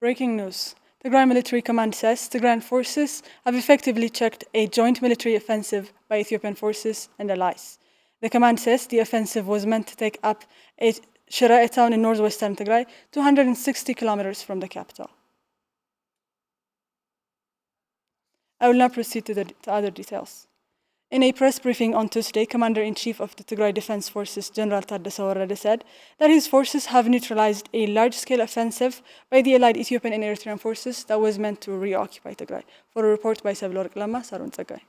Breaking news. Tigray Military Command says Tigrayan forces have effectively checked a joint military offensive by Ethiopian forces and allies. The command says the offensive was meant to take up a Shira, a town in northwestern Tigray, 260 kilometers from the capital. I will now proceed to other details. In a press briefing on Tuesday, Commander-in-Chief of the Tigray Defense Forces, General Taddesse Warrede, said that his forces have neutralized a large-scale offensive by the allied Ethiopian and Eritrean forces that was meant to reoccupy Tigray. For a report by Sablork Lama, Sarun Tsagai.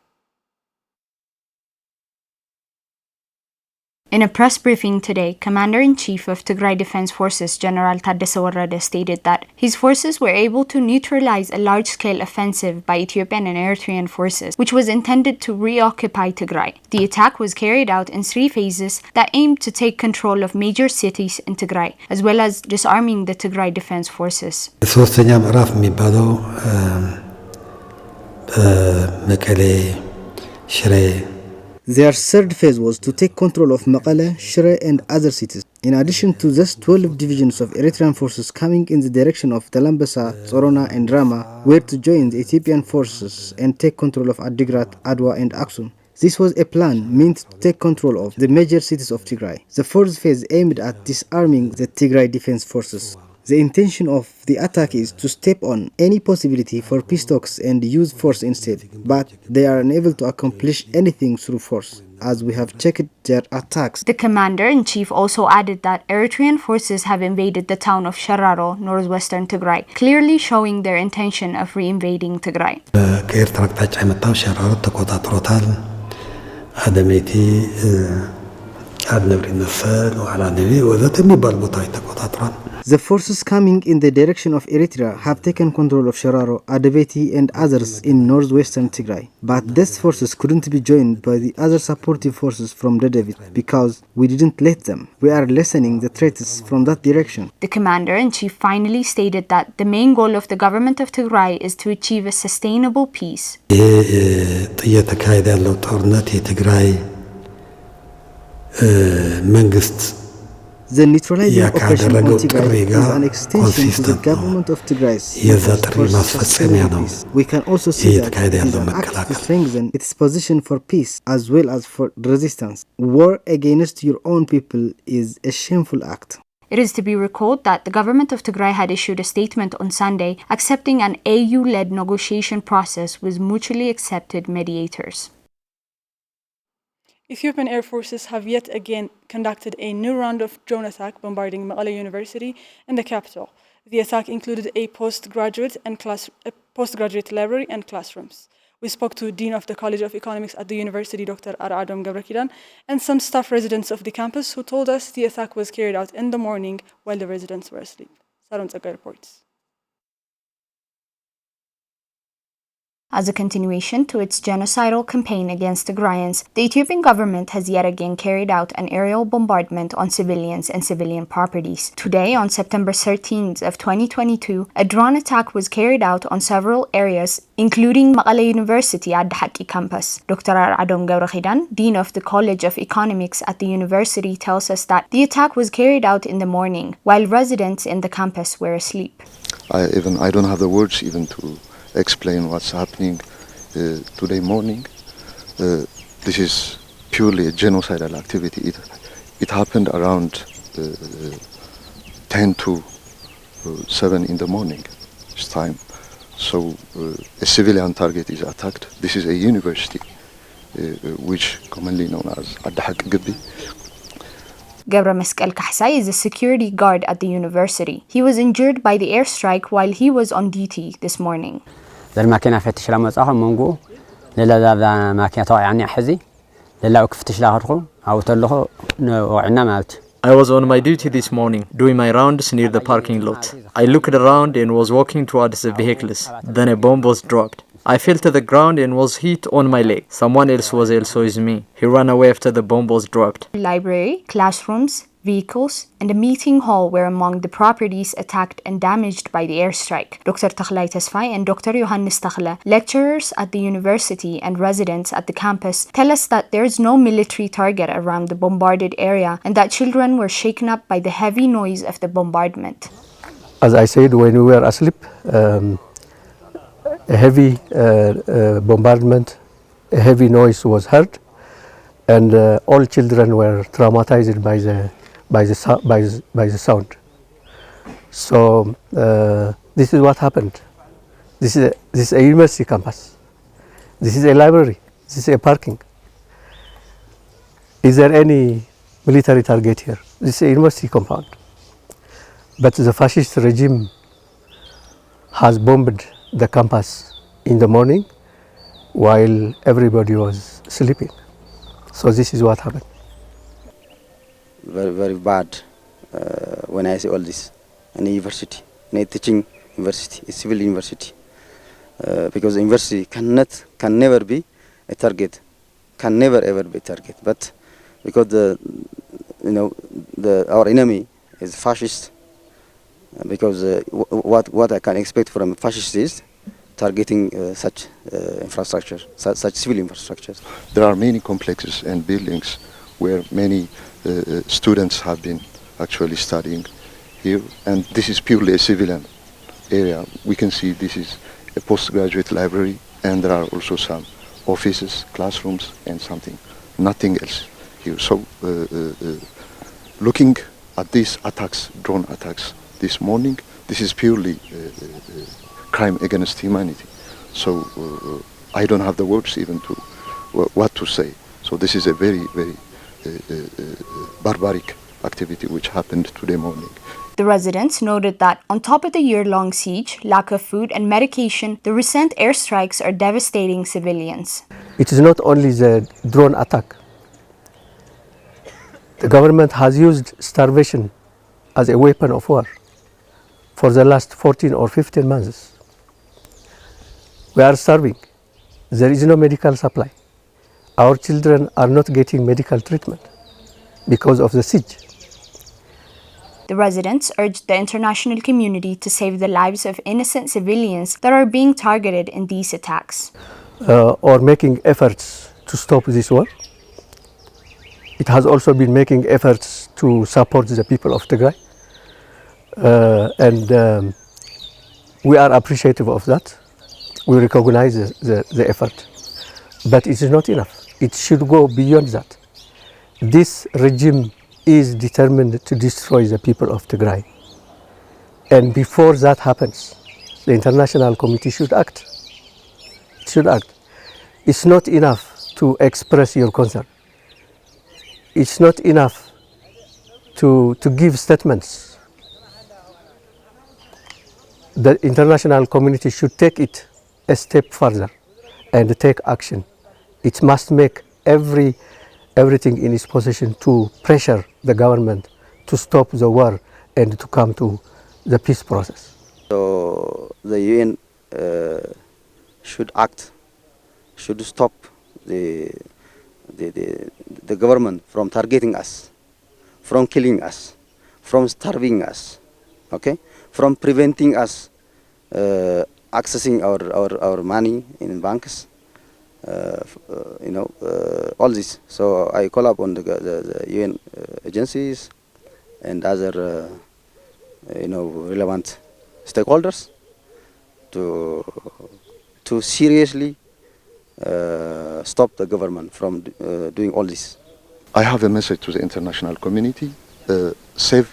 In a press briefing today, Commander-in-Chief of Tigray Defense Forces General Taddesse Warrede stated that his forces were able to neutralize a large-scale offensive by Ethiopian and Eritrean forces, which was intended to reoccupy Tigray. The attack was carried out in 3 phases that aimed to take control of major cities in Tigray, as well as disarming the Tigray Defense Forces. ሶስተኛ ምዕራፍ የሚባለው መቀሌ ሽሬ Their third phase was to take control of Mekelle, Shire and other cities. In addition to this, 12 divisions of Eritrean forces coming in the direction of Dalambasa, Zorona and Rama were to join the Ethiopian forces and take control of Adigrat, Adwa and Aksum. This was a plan meant to take control of the major cities of Tigray. The fourth phase aimed at disarming the Tigray Defense Forces. The intention of the attack is to step on any possibility for peace talks and use force instead, but they are unable to accomplish anything through force, as we have checked their attacks. The commander-in-chief also added that Eritrean forces have invaded the town of Shararo, northwestern Tigray, clearly showing their intention of re-invading Tigray. ከኤርትራ አቅጣጫ የመጣው ሸራሮ ተቆጣጥሮታል። አደሜቲ አድነብሪ ነፈል ወዓላ ነቢ ወዘተ የሚባል ቦታዎች ተቆጣጥሯል። The forces coming in the direction of Eritrea have taken control of Shararo, Adebeti and others in northwestern Tigray. But these forces couldn't be joined by the other supportive forces from Dedevit because we didn't let them. We are lessening the threats from that direction. The commander-in-chief finally stated that the main goal of the government of Tigray is to achieve a sustainable peace. እየተካሄደ ያለው ጦርነት የትግራይ መንግስት The neutralizing operation on Tigray is an extension to the government of Tigray's peace. We can also see that it is an act to strengthen its position for peace as well as for resistance. War against your own people is a shameful act. It is to be recalled that the government of Tigray had issued a statement on Sunday accepting an AU-led negotiation process with mutually accepted mediators. Ethiopian Air Forces have yet again conducted a new round of drone attack bombarding Mekelle University and the capital. The attack included a postgraduate library and classrooms. We spoke to Dean of the College of Economics at the university, Dr. Aradom Gabrakidan, and some staff residents of the campus who told us the attack was carried out in the morning while the residents were asleep. Sarun Tsagai reports. As a continuation to its genocidal campaign against Tigrayans, the Ethiopian government has yet again carried out an aerial bombardment on civilians and civilian properties. Today, on September 13th of 2022, a drone attack was carried out on several areas, including Mekelle University at Dhaki campus. Dr. Adom Gabrakhidan, Dean of the College of Economics at the university, tells us that the attack was carried out in the morning, while residents in the campus were asleep. I don't have the words even to explain what's happening today morning. This is purely a genocidal activity. It happened around 10 to 7 in the morning this time. So a civilian target is attacked. This is a university which commonly known as Adhaq Gibbi. Gebra Meskel Kahsai is a security guard at the university. He was injured by the airstrike while he was on duty this morning. الماكينة فتش لا مصاحة منجو للا ماكينة يعني حزي للا وكفتش لا هرخو أو تلخو وعنا مالت. I was on my duty this morning, doing my rounds near the parking lot. I looked around and was walking towards the vehicles. Then a bomb was dropped. I fell to the ground and was hit on my leg. Someone else was also with me. He ran away after the bomb was dropped. Library, classrooms, vehicles, and a meeting hall were among the properties attacked and damaged by the airstrike. Dr. Takhlai Tesfai and Dr. Yohannes Takhla, lecturers at the university and residents at the campus, tell us that there is no military target around the bombarded area and that children were shaken up by the heavy noise of the bombardment. As I said, when we were asleep, a heavy bombardment, a heavy noise was heard, and all children were traumatized by the sound. So this is what happened. This is a university campus. This is a library. This is a parking. Is there any military target here? This is a university compound. But the fascist regime has bombed the campus in the morning while everybody was sleeping. So this is what happened. Very, very bad when I see all this. In a university, in a teaching university, a civil university. Because the university can never be a target, can never ever be a target. But because our enemy is fascist, because what I can expect from a fascist is targeting such infrastructure, such civil infrastructures. There are many complexes and buildings where many students have been actually studying here, and this is purely a civilian area. We can see this is a postgraduate library, and there are also some offices, classrooms, and nothing else here. So looking at these attacks, drone attacks this morning, this is purely crime against humanity. So I don't have the words even to what to say. So this is a very, very barbaric activity which happened today morning. The residents noted that on top of the year-long siege, lack of food and medication, the recent airstrikes are devastating civilians. It is not only the drone attack. The government has used starvation as a weapon of war for the last 14 or 15 months. We are starving. There is no medical supply. Our children are not getting medical treatment because of the siege. The residents urged the international community to save the lives of innocent civilians that are being targeted in these attacks. Or making efforts to stop this war. It has also been making efforts to support the people of Tigray. And we are appreciative of that. We recognize the effort. But it is not enough. It should go beyond that. This regime is determined to destroy the people of Tigray. And before that happens, the international community should act. It should act. It's not enough to express your concern. It's not enough to give statements. The international community should take it a step further and take action. It must make everything in its possession to pressure the government to stop the war and to come to the peace process. So the UN should act, should stop the government from targeting us, from killing us, from starving us, okay, from preventing us accessing our money in banks. All this. So I call upon the UN agencies and other, relevant stakeholders to seriously stop the government from doing all this. I have a message to the international community: save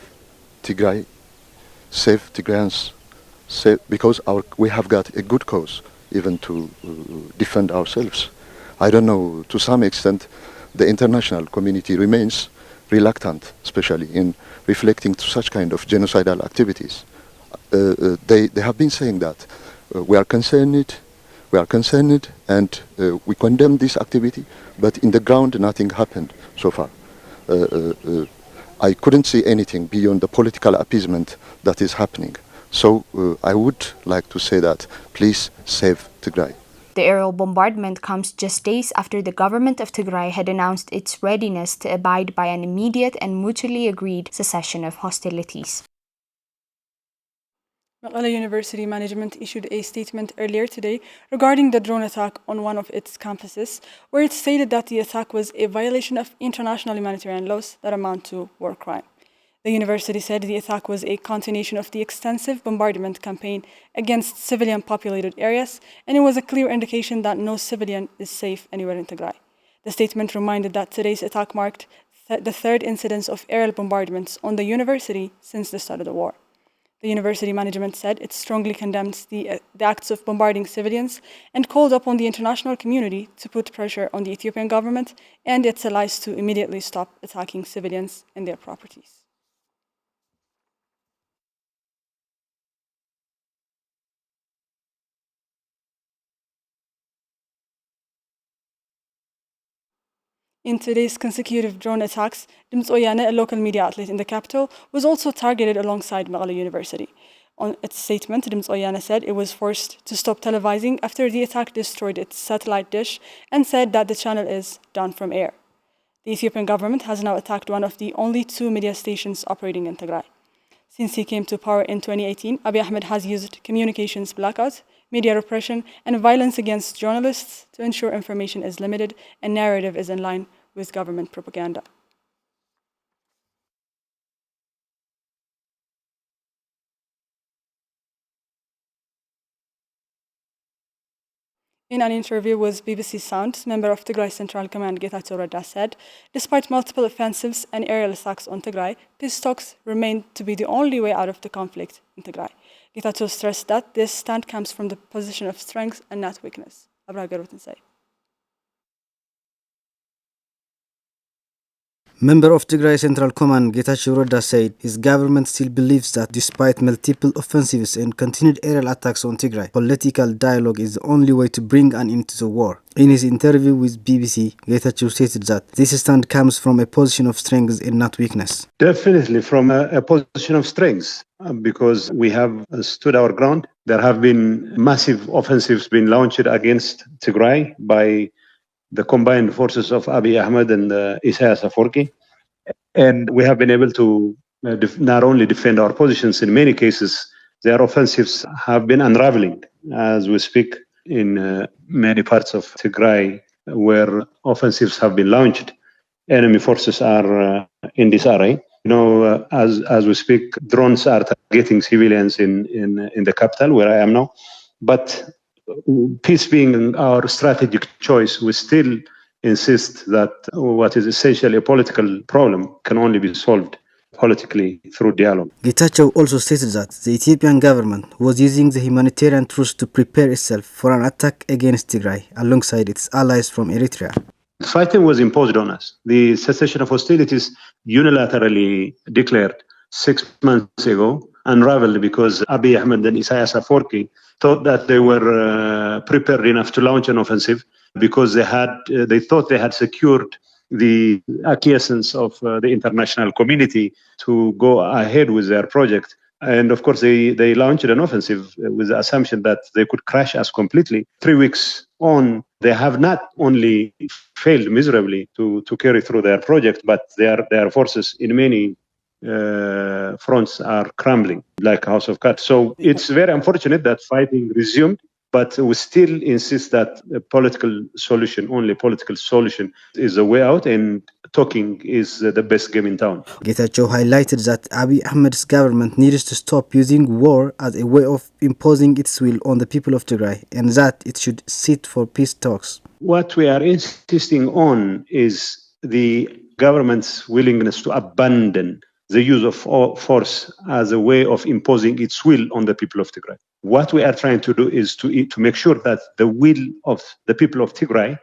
Tigray, save Tigrayans, because we have got a good cause even to defend ourselves. I don't know, to some extent, the international community remains reluctant, especially in reflecting to such kind of genocidal activities. They have been saying that we are concerned and we condemn this activity, but in the ground nothing happened so far. I couldn't see anything beyond the political appeasement that is happening. So I would like to say that please save Tigray. The aerial bombardment comes just days after the government of Tigray had announced its readiness to abide by an immediate and mutually agreed cessation of hostilities. Mekelle University management issued a statement earlier today regarding the drone attack on one of its campuses, where it stated that the attack was a violation of international humanitarian laws that amount to war crime. The university said the attack was a continuation of the extensive bombardment campaign against civilian-populated areas, and it was a clear indication that no civilian is safe anywhere in Tigray. The statement reminded that today's attack marked the third incidence of aerial bombardments on the university since the start of the war. The university management said it strongly condemns the acts of bombarding civilians and called upon the international community to put pressure on the Ethiopian government and its allies to immediately stop attacking civilians and their properties. In today's consecutive drone attacks, Dimts Oyane, a local media outlet in the capital, was also targeted alongside Mekelle University. On its statement, Dimts Oyane said it was forced to stop televising after the attack destroyed its satellite dish and said that the channel is down from air. The Ethiopian government has now attacked one of the only two media stations operating in Tigray. Since he came to power in 2018, Abiy Ahmed has used communications blackout, media repression, and violence against journalists to ensure information is limited and narrative is in line with government propaganda. In an interview with BBC Sound, member of Tigray Central Command Getachew Reda said, despite multiple offensives and aerial attacks on Tigray, peace talks remain to be the only way out of the conflict in Tigray. Getachew stressed that this stand comes from the position of strength and not weakness. Member of Tigray Central Command Getachew Reda said his government still believes that despite multiple offensives and continued aerial attacks on Tigray, political dialogue is the only way to bring an end to the war. In his interview with BBC, Getachew stated that this stand comes from a position of strength and not weakness. Definitely from a position of strength, because we have stood our ground. There have been massive offensives being launched against Tigray by the combined forces of Abiy Ahmed and Isaias Afwerki. And we have been able to not only defend our positions, in many cases, their offensives have been unraveling as we speak in many parts of Tigray where offensives have been launched. Enemy forces are in disarray. As we speak, drones are targeting civilians in the capital where I am now. But peace being our strategic choice, we still insist that what is essentially a political problem can only be solved politically through dialogue. Getachew also stated that the Ethiopian government was using the humanitarian truce to prepare itself for an attack against Tigray alongside its allies from Eritrea. Fighting was imposed on us. The cessation of hostilities unilaterally declared 6 months ago unraveled because Abiy Ahmed and Isaias Afwerki thought that they were prepared enough to launch an offensive because they thought they had secured the acquiescence of the international community to go ahead with their project. And of course, they launched an offensive with the assumption that they could crash us completely. 3 weeks on, they have not only failed miserably to carry through their project, but their forces in many fronts are crumbling like a house of cards. So it's very unfortunate that fighting resumed, but we still insist that a political solution, only political solution, is the way out, and talking is the best game in town. Getachew highlighted that Abiy Ahmed's government needs to stop using war as a way of imposing its will on the people of Tigray, and that it should sit for peace talks. What we are insisting on is the government's willingness to abandon the use of force as a way of imposing its will on the people of Tigray. What we are trying to do is to make sure that the will of the people of Tigray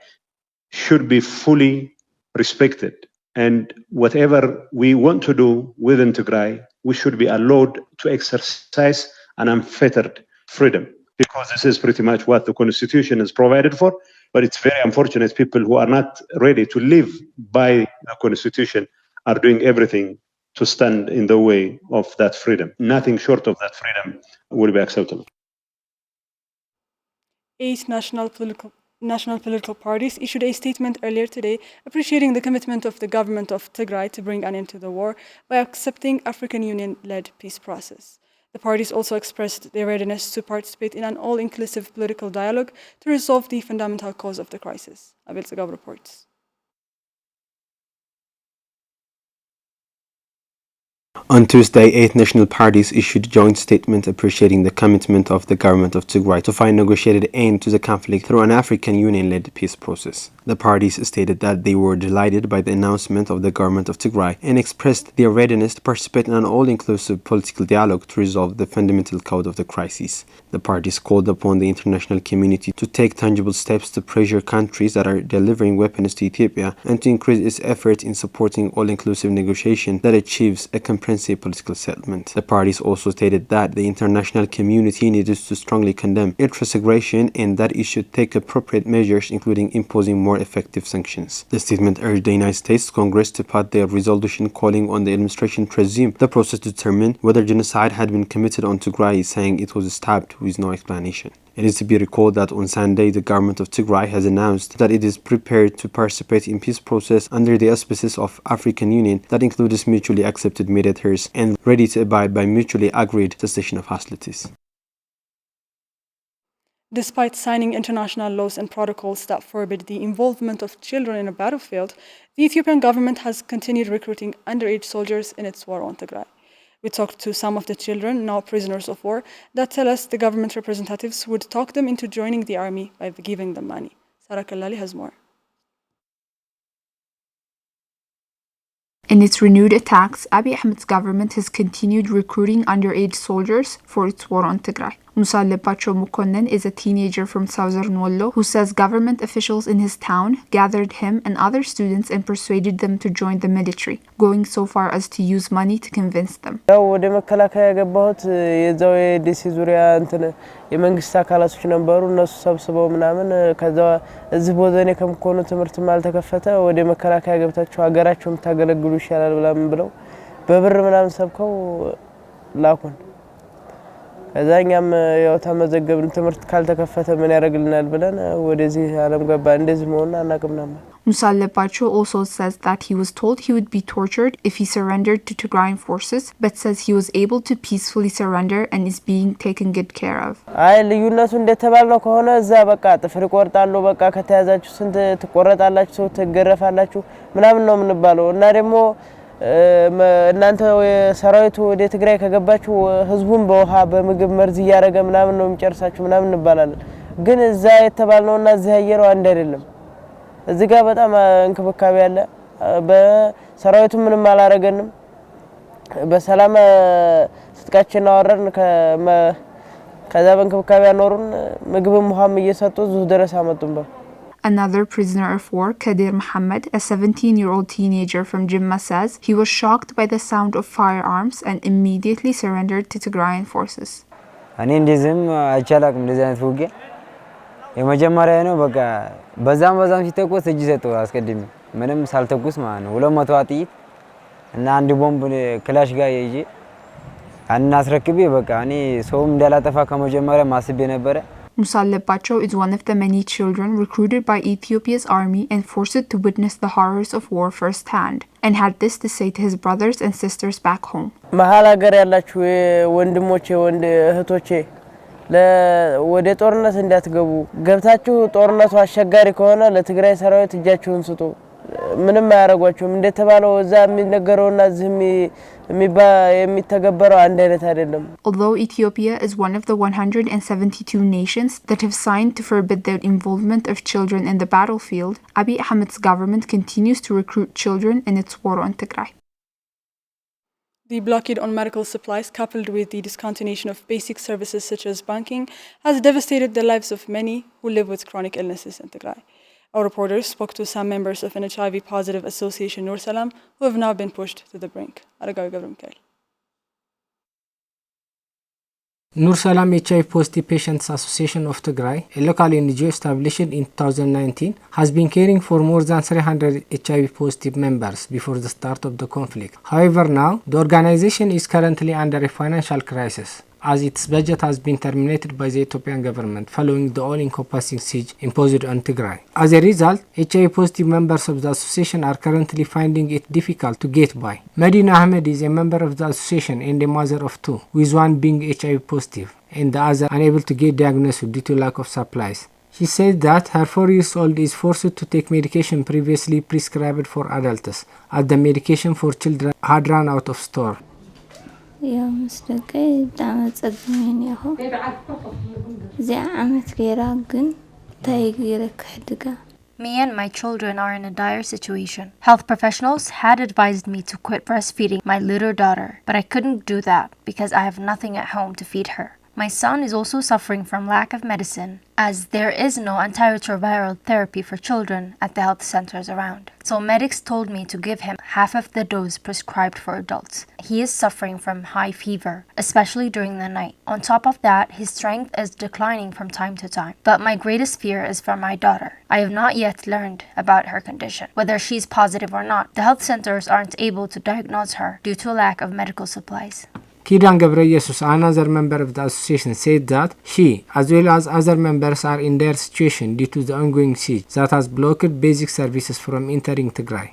should be fully respected. And whatever we want to do within Tigray, we should be allowed to exercise an unfettered freedom, because this is pretty much what the Constitution is provided for. But it's very unfortunate people who are not ready to live by the Constitution are doing everything to stand in the way of that freedom. Nothing short of that freedom will be acceptable. 8 national political parties issued a statement earlier today appreciating the commitment of the government of Tigray to bring an end to the war by accepting African Union-led peace process. The parties also expressed their readiness to participate in an all-inclusive political dialogue to resolve the fundamental cause of the crisis. Abel Tsagav reports. On Tuesday, 8 national parties issued joint statements appreciating the commitment of the government of Tigray to find negotiated end to the conflict through an African Union-led peace process. The parties stated that they were delighted by the announcement of the government of Tigray and expressed their readiness to participate in an all-inclusive political dialogue to resolve the fundamental cause of the crisis. The parties called upon the international community to take tangible steps to pressure countries that are delivering weapons to Ethiopia and to increase its efforts in supporting all-inclusive negotiation that achieves a comprehensive political settlement. The parties also stated that the international community needed to strongly condemn Eritrea's aggression and that it should take appropriate measures, including imposing more effective sanctions. The statement urged the United States Congress to pass their resolution calling on the administration to resume the process to determine whether genocide had been committed on Tigray, saying it was stopped with no explanation. It is to be recalled that on Sunday, the government of Tigray has announced that it is prepared to participate in peace process under the auspices of African Union that includes mutually accepted mediators and ready to abide by mutually agreed cessation of hostilities. Despite signing international laws and protocols that forbid the involvement of children in a battlefield, the Ethiopian government has continued recruiting underage soldiers in its war on Tigray. We talked to some of the children, now prisoners of war, that tell us the government representatives would talk them into joining the army by giving them money. Sarah Kallali has more. In its renewed attacks, Abiy Ahmed's government has continued recruiting underage soldiers for its war on Tigray. Musa Lebacho Mukonnen is a teenager from southern Wollo who says government officials in his town gathered him and other students and persuaded them to join the military, going so far as to use money to convince them. የመንግስት አካላቶች ነበሩ እነሱ ሰብስበው ምናምን ከዛ እዚህ ቦዘኔ ከምኮኑ ትምርት ማልተከፈተ ወደ መከላከያ ገብታችሁ ሀገራችሁም ታገለግሉ ይሻላል ብለው በብር ምናምን ሰብከው ላኩን ከዛኛም ያው ተመዘገብን ትምርት ካልተከፈተ ምን ያደርግልናል ብለን ወደዚህ ዓለም ገባ እንደዚህ መሆንና አናቅም ነበር Musa Lebacho also says that he was told he would be tortured if he surrendered to Tigrayan forces, but says he was able to peacefully surrender and is being taken good care of. አይ ልዩነቱ እንደተባለው ከሆነ እዛ በቃ ጥፍር ቆርጣሉ በቃ ከተያዛችሁ ስንት ትቆረጣላችሁ ትገረፋላችሁ ምናምን ነው ምንባለው እና ደግሞ እናንተ ሰራዊቱ ወደ ትግራይ ከገባችሁ ህዝቡን በውሃ በምግብ መርዝ ያረገ ምናምን ነው የሚጨርሳችሁ ምናምን እንባላለን ግን እዛ የተባልነውና እዚህ ያየረው አንድ አይደለም እዚህ ጋር በጣም እንክብካቤ ያለ በሰራዊቱ ምንም አላረገንም በሰላም ስትቃችን አወረን ከዛ በእንክብካቤ ያኖሩን ምግብም ውሃም እየሰጡ ዙ ድረስ አመጡን Another prisoner of war, Kadir Muhammad, a 17-year-old teenager from Jimma, says he was shocked by the sound of firearms and immediately surrendered to Tigrayan forces. እኔ እንደዚህም አይቻላቅም እንደዚህ አይነት ውጊያ የመጀመሪያ ነው በቃ በዛም ሲተኮስ እጅ ሰጠው አስቀድሜ ምንም ሳልተኩስ ማለት ነው 200 አጥይት እና አንድ ቦምብ ክላሽ ጋር ይዤ አናስረክቤ በቃ እኔ ሰውም እንዳላጠፋ ከመጀመሪያ ማስቤ ነበር Musa Lebacho is one of the many children recruited by Ethiopia's army and forced to witness the horrors of war firsthand, and had this to say to his brothers and sisters back home. መሃል ሀገር ያላችሁ ወንድሞቼ እህቶቼ ወደ ጦርነት እንዳትገቡ ገብታችሁ ጦርነቱ አሸጋሪ ከሆነ ለትግራይ ሰራዊት እጃችሁን ስጡ ምንም አያረጓችሁም እንደተባለው እዛ የሚነገረውና እዚህ የሚተገበረው አንድ አይነት አይደለም Although Ethiopia is one of the 172 nations that have signed to forbid the involvement of children in the battlefield, Abiy Ahmed's government continues to recruit children in its war on Tigray. The blockade on medical supplies, coupled with the discontinuation of basic services such as banking, has devastated the lives of many who live with chronic illnesses in Tigray. Our reporters spoke to some members of an HIV-positive association, Nur Salam, who have now been pushed to the brink. Nur Salam HIV Positive Patients Association of Tigray, a local NGO established in 2019, has been caring for more than 300 HIV-positive members before the start of the conflict. However, now, the organization is currently under a financial crisis, as its budget has been terminated by the Ethiopian government following the all-encompassing siege imposed on Tigray. As a result, HIV-positive members of the association are currently finding it difficult to get by. Medina Ahmed is a member of the association and a mother of two, with one being HIV-positive and the other unable to get diagnosed due to lack of supplies. She said that her 4-year-old is forced to take medication previously prescribed for adults, as the medication for children had run out of store. ያው ምስ ደቀይ ብጣዕሚ ፀግመን እኒአኹ እዚኣ ዓመት ገይራ ግን እንታይ ገይረ ክሕድጋ Me and my children are in a dire situation. Health professionals had advised me to quit breastfeeding my little daughter, but I couldn't do that because I have nothing at home to feed her. My son is also suffering from lack of medicine, as there is no antiretroviral therapy for children at the health centers around. So medics told me to give him half of the dose prescribed for adults. He is suffering from high fever, especially during the night. On top of that, his strength is declining from time to time. But my greatest fear is for my daughter. I have not yet learned about her condition, whether she's positive or not. The health centers aren't able to diagnose her due to a lack of medical supplies. Kidan Ghebreyesus, another member of the association, said that she, as well as other members, are in their situation due to the ongoing siege that has blocked basic services from entering Tigray.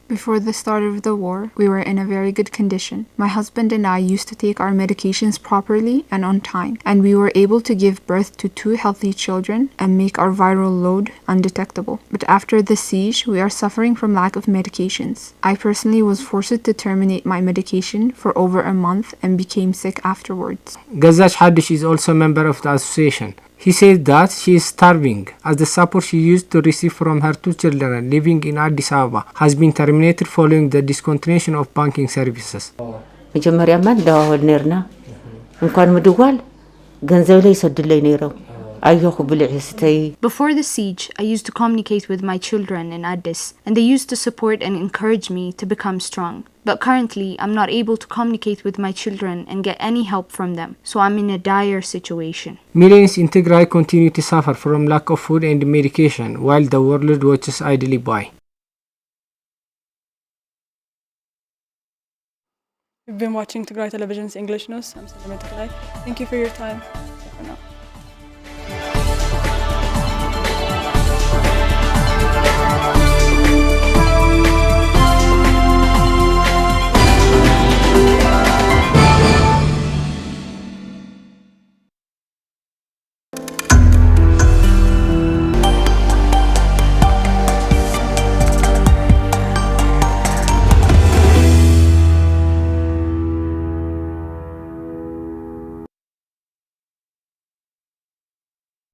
Before the start of the war, we were in a very good condition. My husband and I used to take our medications properly and on time, and we were able to give birth to 2 healthy children and make our viral load undetectable. But after the siege, we are suffering from lack of medications. I personally was forced to terminate my medication for over a month and became sick afterwards. Gazach Hadish is also a member of the association. He said that she is starving as the support she used to receive from her 2 children living in Addis Ababa has been terminated following the discontinuation of banking services. መጀመሪያማ እንዳዋወል ነርና እንኳን ምድዋል ገንዘብ ላይ ሰድለይ ነይረው አየሁ ብልዕ ስተይ Before the siege, I used to communicate with my children in Addis, and they used to support and encourage me to become strong. But currently, I'm not able to communicate with my children and get any help from them, so I'm in a dire situation. Millions in Tigray continue to suffer from lack of food and medication while the world watches idly by. You've been watching Tigray Television's English News. I'm Salome Tigray. Thank you for your time. Bye for now.